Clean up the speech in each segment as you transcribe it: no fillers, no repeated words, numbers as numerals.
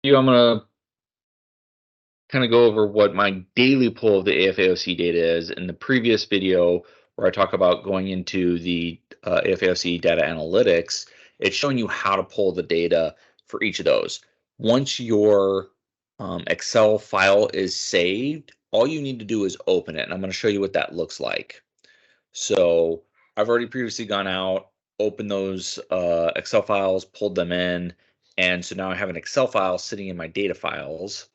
I'm going to kind of go over what my daily pull of the AFAOC data is. In the previous video, where I talk about going into the AFAOC data analytics, it's showing you how to pull the data for each of those. Once your Excel file is saved, all you need to do is open it. And I'm going to show you what that looks like. So I've already previously gone out, opened those Excel files, pulled them in, and so now I have an Excel file sitting in my data files.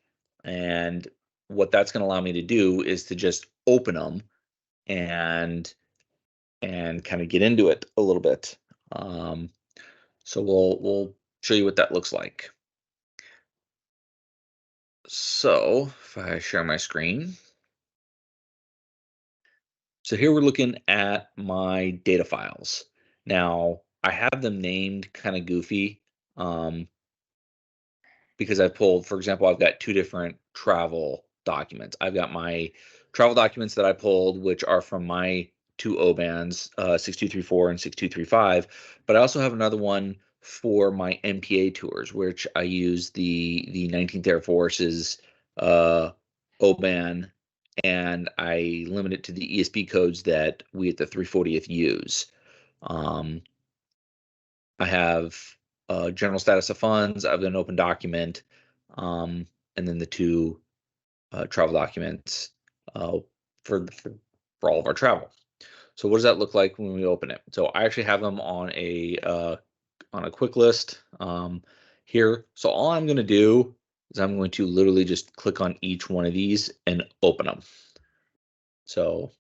And what that's going to allow me to do is to just open them and kind of get into it a little bit. So we'll show you what that looks like. So if I share my screen. So here we're looking at my data files. Now I have them named kind of goofy because I pulled, for example, I've got two different travel documents. I've got my travel documents that I pulled, which are from my two O bands, 6234 and 6235. But I also have another one for my MPA tours, which I use the 19th Air Force's O band, and I limit it to the ESP codes that we at the 340th use. I have general status of funds. I've got an open document, and then the two travel documents uh, for all of our travel. So what does that look like when we open it? So I actually have them on a quick list here. So all I'm going to do is I'm going to literally just click on each one of these and open them. So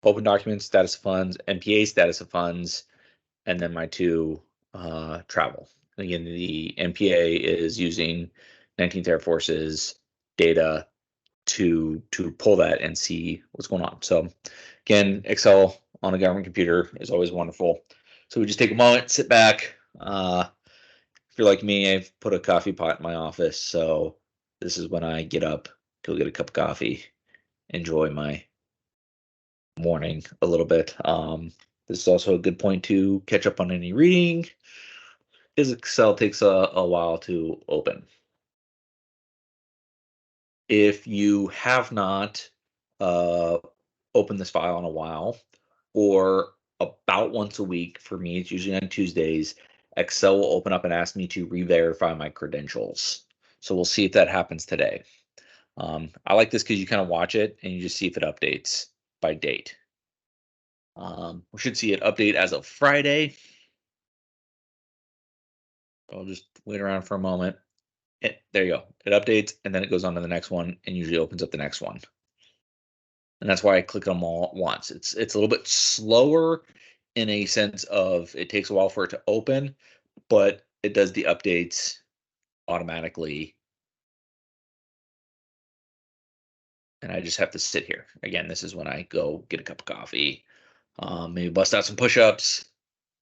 open documents, status of funds, MPA status of funds, and then my two travel. Again, the MPA is using 19th Air Force's data to pull that and see what's going on. So again, Excel on a government computer is always wonderful. So we just take a moment, sit back. If you're like me, I've put a coffee pot in my office, so this is when I get up, go get a cup of coffee, enjoy my morning a little bit. This is also a good point to catch up on any reading, because Excel takes a while to open. If you have not opened this file in a while, or about once a week, for me, it's usually on Tuesdays, Excel will open up and ask me to re-verify my credentials. So we'll see if that happens today. I like this because you kind of watch it and you just see if it updates by date. We should see it update as of Friday. I'll just wait around for a moment. There you go. It updates and then it goes on to the next one and usually opens up the next one. And that's why I click them all at once. It's a little bit slower in a sense of it takes a while for it to open, but it does the updates automatically. And I just have to sit here. Again, this is when I go get a cup of coffee, maybe bust out some push-ups,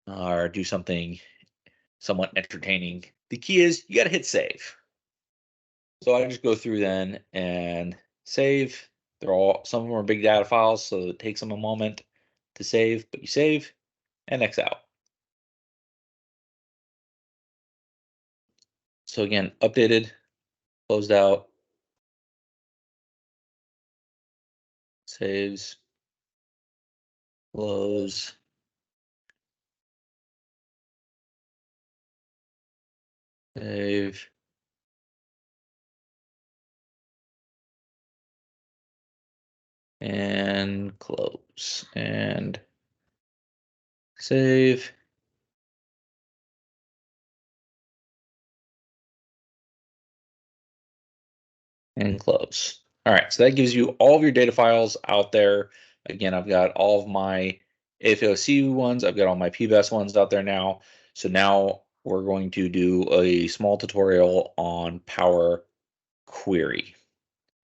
or do something somewhat entertaining. The key is you got to hit save. So I just go through then and save. They're all, some of them are big data files, so it takes them a moment to save, but you save and X out. So again, updated, closed out, saves, close, save, and close, and save, and close. All right, so that gives you all of your data files out there. Again, I've got all of my AFAOC ones, I've got all my PBS ones out there now. So now we're going to do a small tutorial on Power Query.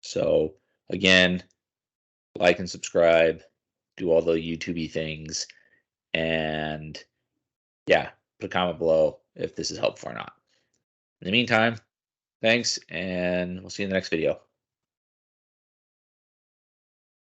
So again, like and subscribe, do all the YouTubey things, and yeah, put a comment below if this is helpful or not. In the meantime, thanks, and we'll see you in the next video.